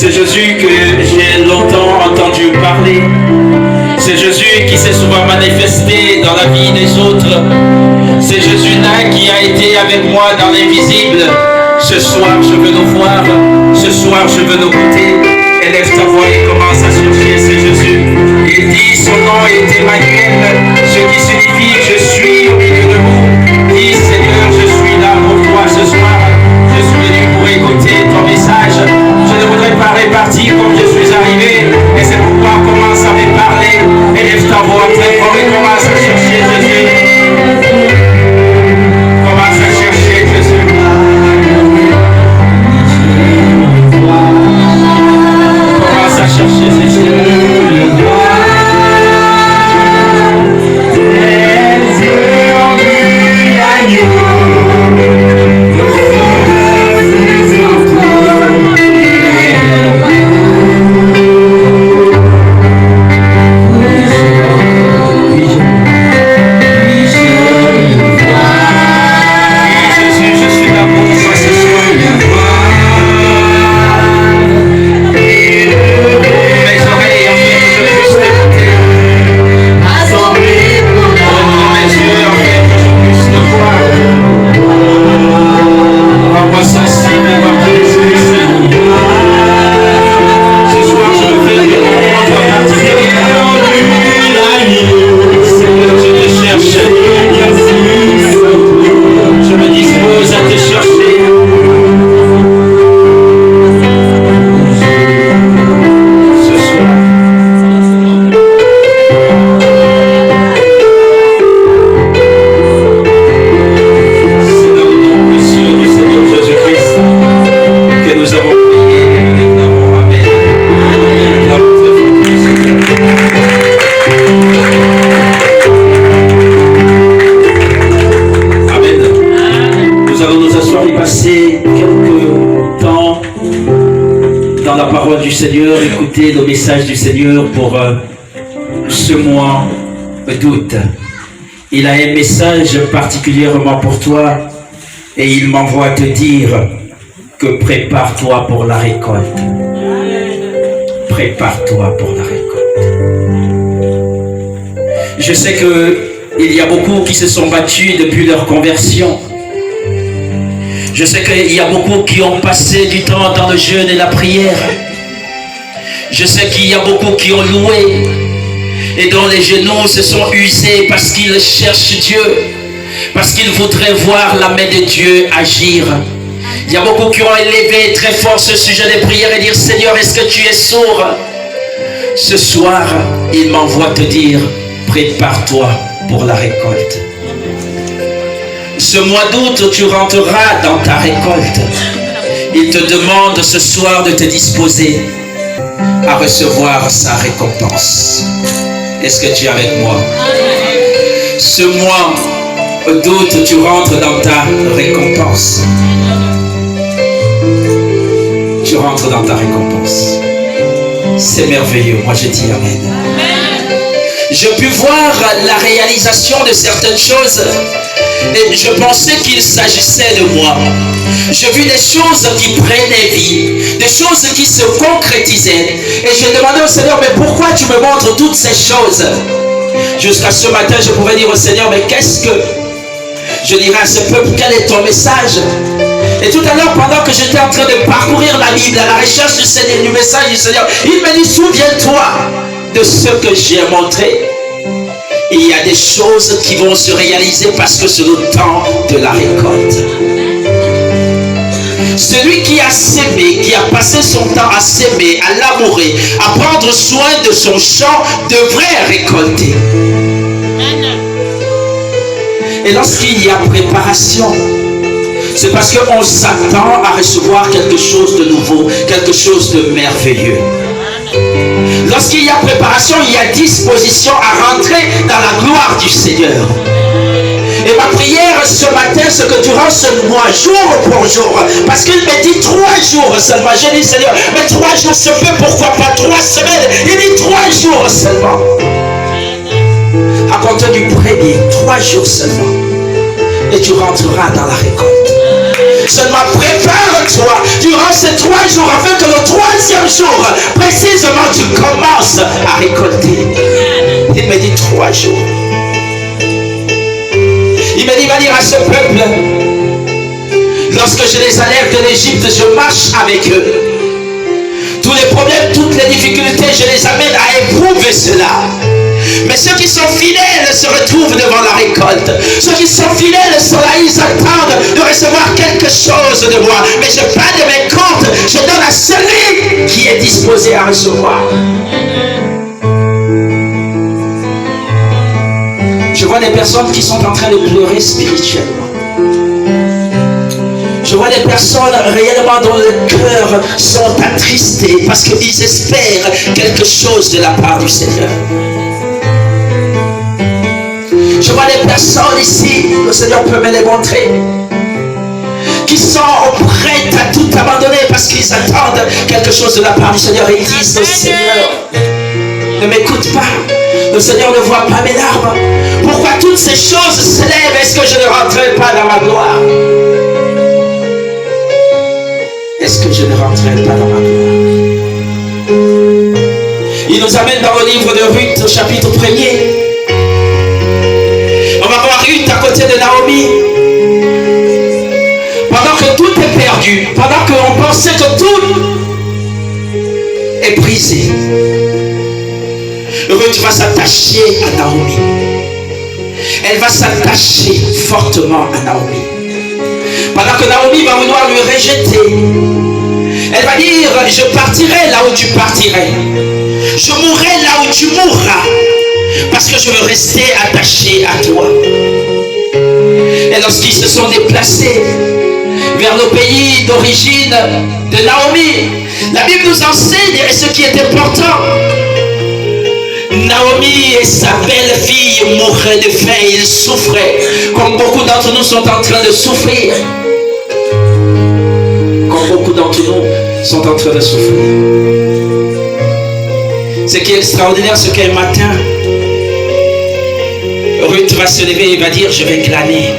C'est Jésus que j'ai longtemps entendu parler. C'est Jésus qui s'est souvent manifesté dans la vie des autres. C'est Jésus-là qui a été avec moi dans l'invisible. Ce soir, je veux nous voir. Ce soir, je veux nous goûter. Élève ta voix et commence à chercher, c'est Jésus. Il dit, son nom est Emmanuel, ce qui signifie je suis au milieu de vous. Dis, Seigneur, je suis là pour toi ce soir. Je suis venu pour écouter ton message. Je ne voudrais pas répartir comme je suis arrivé. Et c'est pourquoi on commence à me parler. Élève ta voix très fort et commence à chercher Jésus. Commence à chercher Jésus. Commence à chercher Jésus. Du Seigneur, écoutez le message du Seigneur pour ce mois d'août. Il a un message particulièrement pour toi et il m'envoie te dire que prépare-toi pour la récolte. Prépare-toi pour la récolte. Je sais qu'il y a beaucoup qui se sont battus depuis leur conversion. Je sais qu'il y a beaucoup qui ont passé du temps dans le jeûne et la prière. Je sais qu'il y a beaucoup qui ont loué et dont les genoux se sont usés parce qu'ils cherchent Dieu, parce qu'ils voudraient voir la main de Dieu agir. Il y a beaucoup qui ont élevé très fort ce sujet des prières et dire, Seigneur, est-ce que tu es sourd? Ce soir, il m'envoie te dire, prépare-toi pour la récolte. Ce mois d'août, tu rentreras dans ta récolte. Il te demande ce soir de te disposer à recevoir sa récompense. Est-ce que tu es avec moi? Ce mois d'août, tu rentres dans ta récompense. Tu rentres dans ta récompense. C'est merveilleux. Moi, je dis Amen. Je puis voir la réalisation de certaines choses et je pensais qu'il s'agissait de moi. J'ai vu des choses qui prenaient vie, des choses qui se concrétisaient. Et je demandais au Seigneur, mais pourquoi tu me montres toutes ces choses? Jusqu'à ce matin, je pouvais dire au Seigneur, mais qu'est-ce que je dirais à ce peuple? Quel est ton message? Et tout à l'heure, pendant que j'étais en train de parcourir la Bible, à la recherche du Seigneur, du message du Seigneur, il me dit, souviens-toi de ce que j'ai montré. Et il y a des choses qui vont se réaliser parce que c'est le temps de la récolte. Celui qui a sémé, qui a passé son temps à s'aimer, à labourer, à prendre soin de son champ, devrait récolter. Et lorsqu'il y a préparation, c'est parce qu'on s'attend à recevoir quelque chose de nouveau, quelque chose de merveilleux. Lorsqu'il y a préparation, il y a disposition à rentrer dans la gloire du Seigneur. Et ma prière ce matin, c'est que durant ce mois, jour pour jour, parce qu'il me dit 3 jours seulement. J'ai dit, Seigneur, mais 3 jours se peut, pourquoi pas 3 semaines? Il dit 3 jours seulement. À compter du premier, 3 jours seulement. Et tu rentreras dans la récolte. Seulement prépare-toi durant ces 3 jours afin que le 3e jours, précisément, tu commences à récolter. Il me dit 3 jours. Il me dit, va dire à ce peuple, lorsque je les enlève de l'Égypte, je marche avec eux. Tous les problèmes, toutes les difficultés, je les amène à éprouver cela. Mais ceux qui sont fidèles se retrouvent devant la récolte. Ceux qui sont fidèles sont là, ils attendent de recevoir quelque chose de moi. Mais je prends de mes comptes, je donne à celui qui est disposé à recevoir. Je vois des personnes qui sont en train de pleurer spirituellement. Je vois des personnes réellement dont le cœur sont attristés parce qu'ils espèrent quelque chose de la part du Seigneur. Je vois des personnes ici, le Seigneur peut me les montrer, qui sont prêtes à tout abandonner parce qu'ils attendent quelque chose de la part du Seigneur et ils disent au Seigneur, ne m'écoute pas, le Seigneur ne voit pas mes larmes. Pourquoi toutes ces choses s'élèvent? Est-ce que je ne rentrerai pas dans ma gloire? Est-ce que je ne rentrerai pas dans ma gloire? Il nous amène dans le livre de Ruth au chapitre 1er. On va voir Ruth à côté de Naomi. Pendant que tout est perdu, pendant qu'on pensait que tout est brisé, Ruth va s'attacher à Naomi. Elle va s'attacher fortement à Naomi. Pendant que Naomi va vouloir lui rejeter, elle va dire, je partirai là où tu partirais. Je mourrai là où tu mourras. Parce que je veux rester attaché à toi. Et lorsqu'ils se sont déplacés vers le pays d'origine de Naomi, la Bible nous enseigne, et ce qui est important, Naomi et sa belle-fille mouraient de faim, ils souffraient, comme beaucoup d'entre nous sont en train de souffrir. Comme beaucoup d'entre nous sont en train de souffrir. Ce qui est extraordinaire, c'est qu'un matin, Ruth va se lever et va dire, je vais glaner.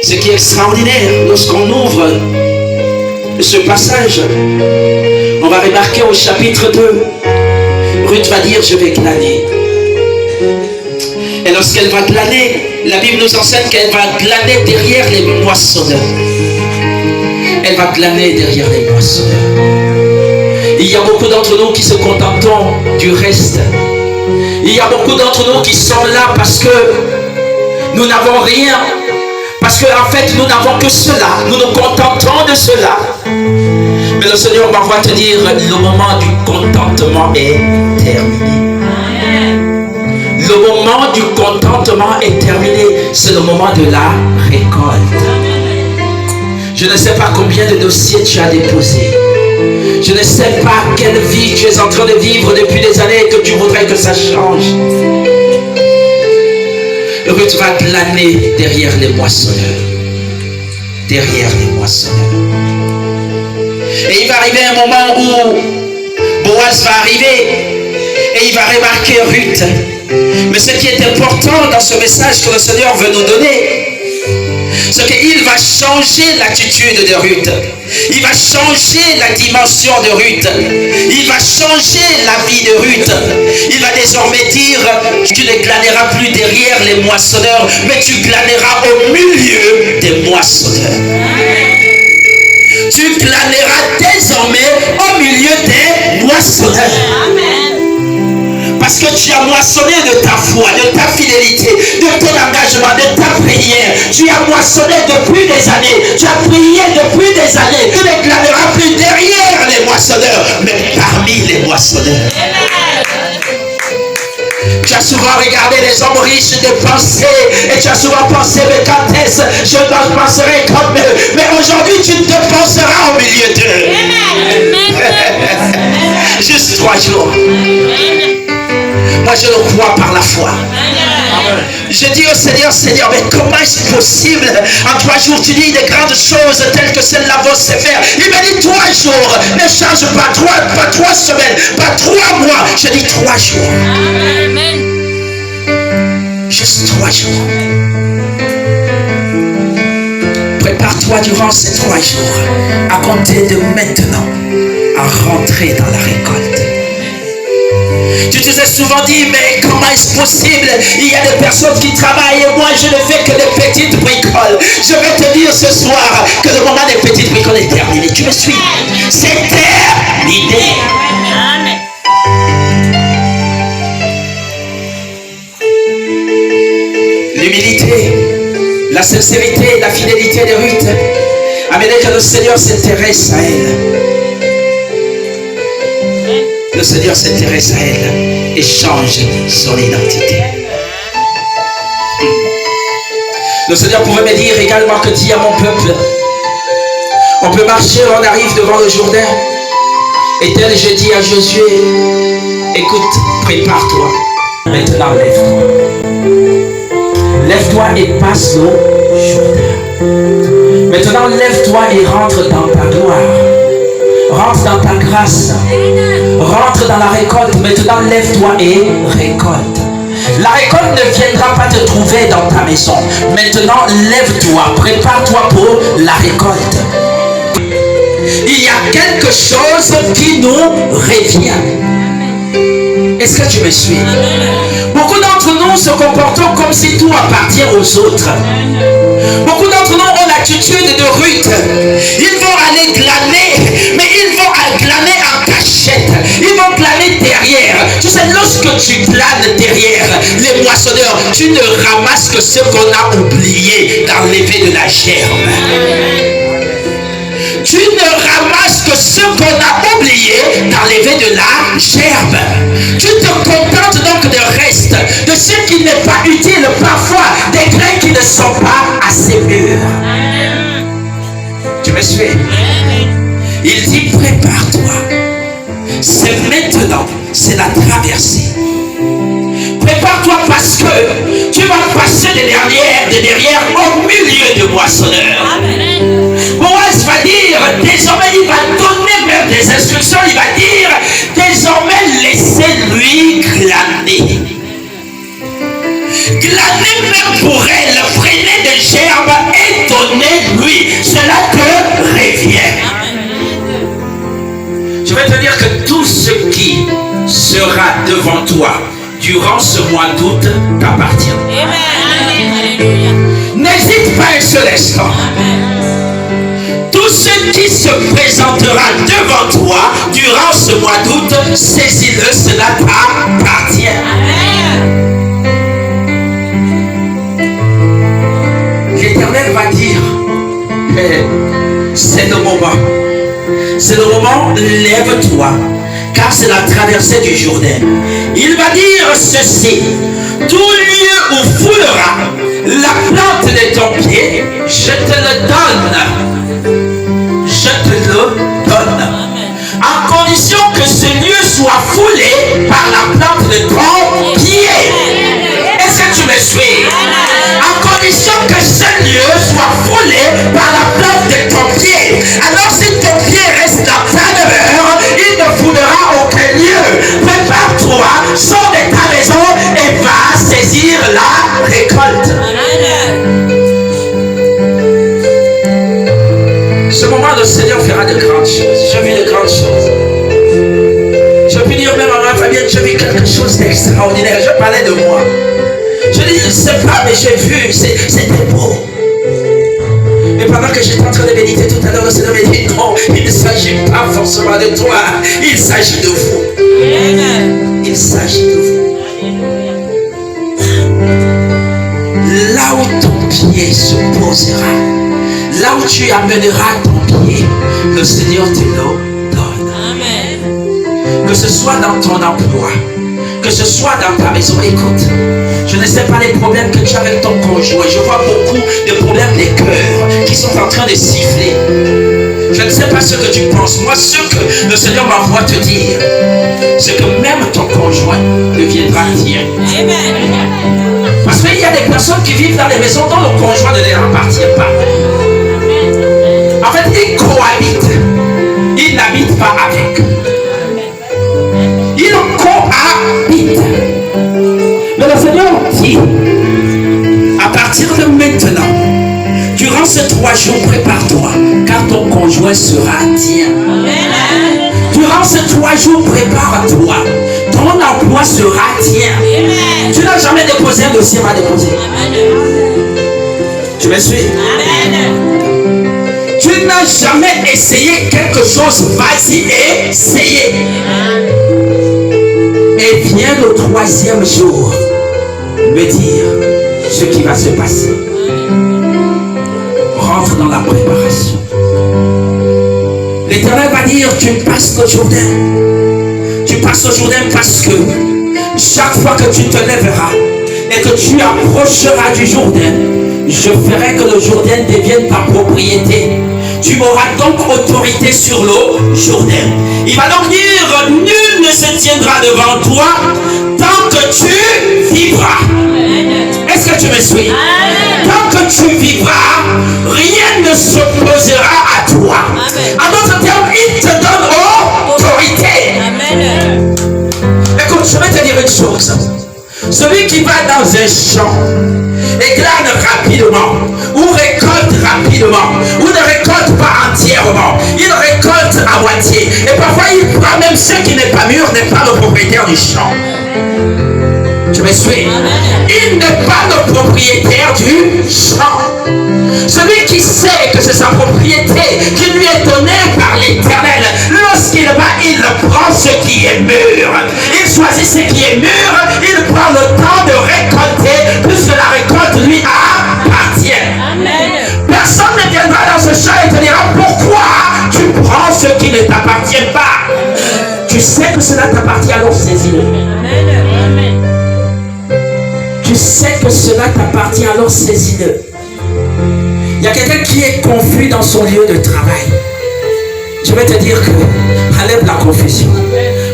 Ce qui est extraordinaire, lorsqu'on ouvre ce passage, on va remarquer au chapitre 2, Ruth va dire, je vais glaner. Et lorsqu'elle va glaner, la Bible nous enseigne qu'elle va glaner derrière les moissonneurs. Elle va glaner derrière les moissonneurs. Il y a beaucoup d'entre nous qui se contentons du reste. Il y a beaucoup d'entre nous qui sont là parce que nous n'avons rien. Parce qu'en fait, nous n'avons que cela. Nous nous contentons de cela. Mais le Seigneur m'envoie te dire, le moment du contentement est terminé. Le moment du contentement est terminé. C'est le moment de la récolte. Je ne sais pas combien de dossiers tu as déposés. Je ne sais pas quelle vie tu es en train de vivre depuis des années et que tu voudrais que ça change. Ruth va glaner derrière les moissonneurs. Derrière les moissonneurs. Et il va arriver un moment où Boaz va arriver et il va remarquer Ruth. Mais ce qui est important dans ce message que le Seigneur veut nous donner, c'est qu'il va changer l'attitude de Ruth. Il va changer la dimension de Ruth. Il va changer la vie de Ruth. Il va désormais dire, tu ne glaneras plus derrière les moissonneurs, mais tu glaneras au milieu des moissonneurs. Tu glaneras désormais au milieu des moissonneurs. Amen. Parce que tu as moissonné de ta foi, de ta fidélité, de ton engagement, de ta prière. Tu as moissonné depuis des années. Tu as prié depuis des années. Tu ne glaneras plus derrière les moissonneurs, mais parmi les moissonneurs. Tu as souvent regardé les hommes riches dépenser et tu as souvent pensé, mais quand est-ce je dépenserai comme eux? Mais aujourd'hui, tu dépenseras au milieu d'eux. Juste 3 jours. Moi, je le crois par la foi. Je dis au Seigneur, Seigneur, mais comment est-ce possible? En 3 jours, tu dis des grandes choses telles que celles-là vont se faire. Il m'a dit 3 jours. Ne change pas. Pas 3 semaines, pas 3 mois. Je dis 3 jours. Amen. Juste 3 jours. Prépare-toi durant ces 3 jours. À compter de maintenant. rentrer dans la récolte. Tu te sais souvent dit, mais comment est-ce possible? Il y a des personnes qui travaillent et moi je ne fais que des petites bricoles. Je vais te dire ce soir que le moment des petites bricoles est terminé. Tu me suis? C'est terminé. L'humilité, la sincérité, la fidélité de Ruth amenait que le Seigneur s'intéresse à elle. Le Seigneur s'intéresse à elle et change son identité. Le Seigneur pouvait me dire également que dis à mon peuple, on peut marcher, on arrive devant le Jourdain. Et tel je dis à Josué, écoute, prépare-toi. Maintenant lève-toi. Lève-toi et passe le Jourdain. Maintenant lève-toi et rentre dans ta gloire. Rentre dans ta grâce. Rentre dans la récolte. Maintenant lève-toi et récolte. La récolte ne viendra pas te trouver dans ta maison. Maintenant lève-toi. Prépare-toi pour la récolte. Il y a quelque chose qui nous revient. Est-ce que tu me suis? Beaucoup d'entre nous se comportons comme si tout appartient aux autres. Beaucoup d'entre nous ont l'attitude de Ruth. Ils vont aller glaner, mais ils vont glaner en cachette. Ils vont glaner derrière. Tu sais, lorsque tu glanes derrière les moissonneurs, tu ne ramasses que ce qu'on a oublié d'enlever de la gerbe. Tu ne ramasses que ce qu'on a oublié d'enlever de la gerbe. Tu te contentes donc de reste, de ce qui n'est pas utile, parfois des grains qui ne sont pas assez mûrs. Tu me suis? Il dit prépare-toi. C'est maintenant, c'est la traversée. Prépare-toi parce que tu vas passer de derrière au milieu de moissonneurs. Boaz va dire, désormais il va donner même des instructions, il va dire, désormais laissez-lui glaner. Glaner même pour elle, prenez des gerbes et donnez-lui, cela te revient. Je vais te dire que tout ce qui sera devant toi durant ce mois d'août t'appartient. N'hésite pas un seul instant. Tout ce qui se présentera devant toi durant ce mois d'août, saisis-le, cela t'appartient. L'Éternel va dire, c'est le moment. C'est le moment, lève-toi. Car c'est la traversée du Jourdain. Il va dire ceci: tout lieu où foulera la plante de ton pied, je te le donne. Je te le donne. En condition que ce lieu soit foulé par la plante de ton pied. Est-ce que tu me suis? En condition que ce lieu soit foulé par la plante de ton pied. Alors si ton pied reste dans ta demeure, il ne foulera aucun lieu. Prépare-toi, sors de ta maison et va saisir la récolte. Ce moment, le Seigneur fera de grandes choses. J'ai vu de grandes choses. Je peux dire même à ma famille, j'ai vu quelque chose d'extraordinaire. Je parlais de moi. Je dis, je ne sais pas, mais j'ai vu, c'était beau. Et pendant que j'étais en train de méditer tout à l'heure, le Seigneur m'a dit, non, il ne s'agit pas forcément de toi, il s'agit de vous. Il s'agit de vous. Là où ton pied se posera, là où tu amèneras ton pied, le Seigneur te le donne. Que ce soit dans ton emploi, que ce soit dans ta maison, écoute, je ne sais pas les problèmes que tu as avec ton conjoint. Je vois beaucoup de problèmes des cœurs qui sont en train de siffler. Je ne sais pas ce que tu penses. Moi, ce que le Seigneur m'envoie te dire, c'est que même ton conjoint deviendra tien. Parce qu'il y a des personnes qui vivent dans les maisons dont le conjoint ne leur appartient pas. En fait, ils cohabitent. Ils n'habitent pas avec. Ils cohabitent. Mais le Seigneur dit, à partir de maintenant, durant ces 3 jours, prépare-toi, car ton conjoint sera tien. Durant 3 jours, prépare-toi. Ton emploi sera tien. Amen. Tu n'as jamais déposé un dossier mal déposé. Tu me suis? Amen. Tu n'as jamais essayé quelque chose, vas-y et essayez. Et viens le 3e jour me dire ce qui va se passer. Rentre dans la préparation. L'Éternel va dire, tu passes le Jourdain. Tu passes le Jourdain parce que chaque fois que tu te lèveras et que tu approcheras du Jourdain, je ferai que le Jourdain devienne ta propriété. Tu m'auras donc autorité sur le Jourdain. Il va donc dire, nul ne se tiendra devant toi tant que tu vivras. Est-ce que tu me suis? Tant que tu vivras, rien ne s'opposera à toi. En d'autres termes, il te donne autorité. Amen. Écoute, je vais te dire une chose. Celui qui va dans un champ et glane rapidement, ou récolte rapidement, ou ne récolte pas entièrement, il récolte à moitié. Et parfois il prend même ce qui n'est pas mûr, n'est pas le propriétaire du champ. Tu me suis? Il n'est pas le propriétaire du champ. Celui qui sait que c'est sa propriété qui lui est donnée par l'Éternel, lorsqu'il va, il prend ce qui est mûr. Il choisit ce qui est mûr, il prend le temps de récolter, puisque la récolte lui appartient. Amen. Personne ne viendra dans ce champ et te dira pourquoi tu prends ce qui ne t'appartient pas. Tu sais que cela t'appartient, alors saisis-le. Amen. Tu sais que cela t'appartient, alors saisis-le. Il y a quelqu'un qui est confus dans son lieu de travail. Je vais te dire que enlève la confusion.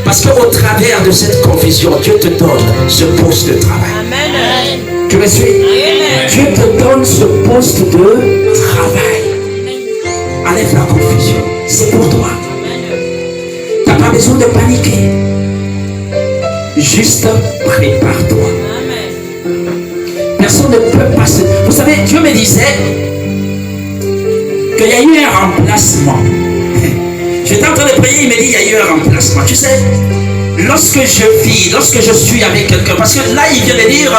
Parce qu'au travers de cette confusion, Dieu te donne ce poste de travail. Amen. Tu me suis? Amen. Dieu te donne ce poste de travail. Enlève la confusion. C'est pour toi. Tu n'as pas besoin de paniquer. Juste prépare-toi. Personne ne peut pas se... Vous savez, Dieu me disait qu'il y a eu un remplacement. J'étais en train de prier, il me dit il y a eu un remplacement. Tu sais, lorsque je suis avec quelqu'un, parce que là il vient de dire,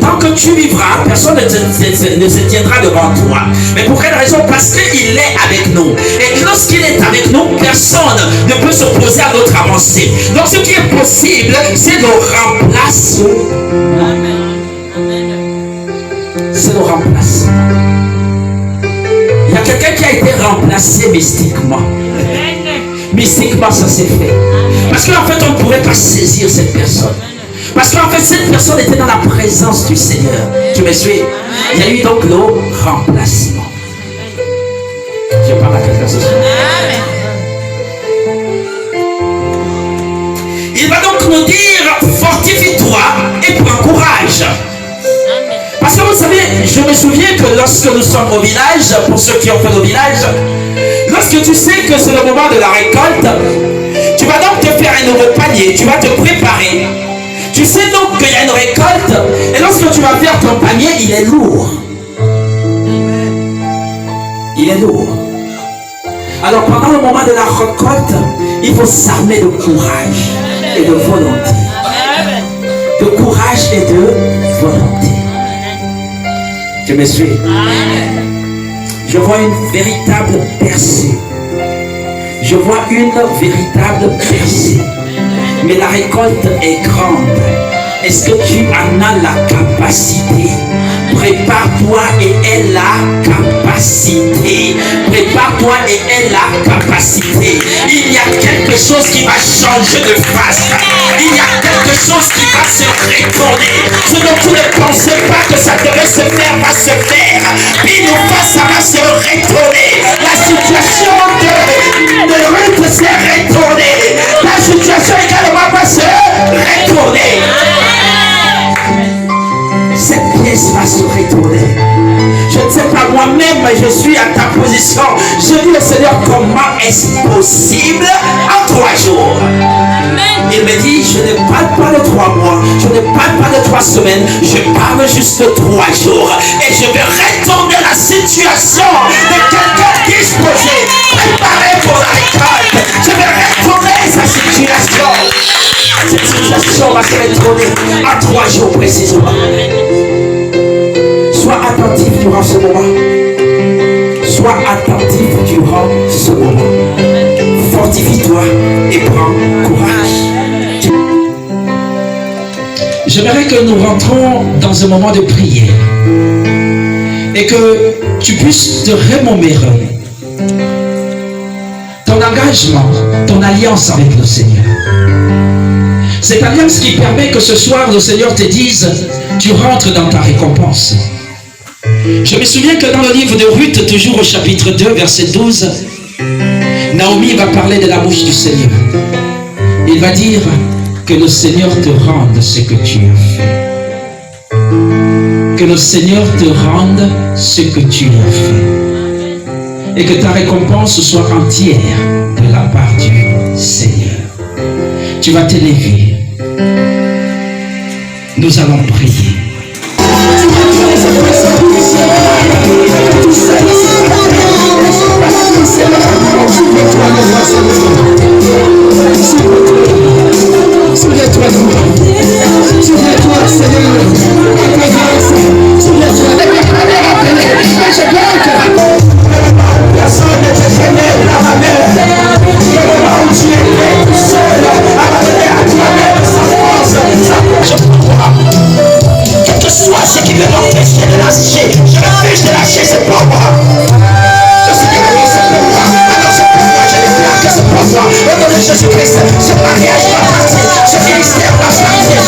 tant que tu vivras, personne ne se tiendra devant toi. Mais pour quelle raison? Parce qu'il est avec nous. Et lorsqu'il est avec nous, personne ne peut s'opposer à notre avancée. Donc ce qui est possible, c'est de remplacer. C'est le remplacement. Il y a quelqu'un qui a été remplacé mystiquement. Mystiquement, ça s'est fait. Parce qu'en fait, on ne pouvait pas saisir cette personne. Parce qu'en fait, cette personne était dans la présence du Seigneur. Tu me suis? Il y a eu donc le remplacement. Je parle à quelqu'un ce soir. Il va donc nous dire, fortifie-toi et prends courage. Parce que vous savez, je me souviens que lorsque nous sommes au village, pour ceux qui ont fait le village, lorsque tu sais que c'est le moment de la récolte, tu vas donc te faire un nouveau panier, tu vas te préparer. Tu sais donc qu'il y a une récolte, et lorsque tu vas faire ton panier, il est lourd. Il est lourd. Alors pendant le moment de la récolte, il faut s'armer de courage et de volonté. De courage et de volonté. Je me suis. Je vois une véritable percée. Je vois une véritable percée. Mais la récolte est grande. Est-ce que tu en as la capacité? Prépare-toi et aie la capacité. Prépare-toi et aie la capacité. Il y a quelque chose qui va changer de face. Il y a quelque chose qui va se retourner. Ce dont tu ne pensais pas que ça devait se faire va se faire. Puis une fois ça va se retourner. La situation de Ruth s'est retournée. La situation également va se retourner. Cette pièce va se retourner. Je ne sais pas moi-même, mais je suis à ta position. Je dis au Seigneur, comment est-ce possible en 3 jours? Amen. Il me dit, je ne parle pas de 3 mois, je ne parle pas de 3 semaines, je parle juste de 3 jours. Et je vais retourner la situation de quelqu'un disposé, préparé pour la récolte. Je vais retourner sa situation. bénédiction va se retourner à 3 jours précisément. Sois attentif durant ce moment. Sois attentif durant ce moment. Fortifie-toi et prends courage. J'aimerais que nous rentrons dans un moment de prière et que tu puisses te remémorer ton engagement, ton alliance avec le Seigneur. Cette alliance qui permet que ce soir le Seigneur te dise, tu rentres dans ta récompense. Je me souviens que dans le livre de Ruth, toujours au chapitre 2, verset 12, Naomi va parler de la bouche du Seigneur. Il va dire que le Seigneur te rende ce que tu as fait. Que le Seigneur te rende ce que tu as fait. Et que ta récompense soit entière de la part du Seigneur. Tu vas t'élever. Nous allons prier. Souviens-toi, souviens-toi, Seigneur, souviens-toi, personne ne te connaît dans ma mère. Le moment où tu es tout seul, à donner à toi-même sa force, sa pouvoir. Quel que soit ce qui veut m'empêcher de lâcher, je m'empêche de lâcher ce pouvoir. Je sais que la vie c'est pour moi, alors c'est pour moi, je déclare que c'est pour moi. Au nom de Jésus-Christ, ce mariage va partir, ce ministère va partir,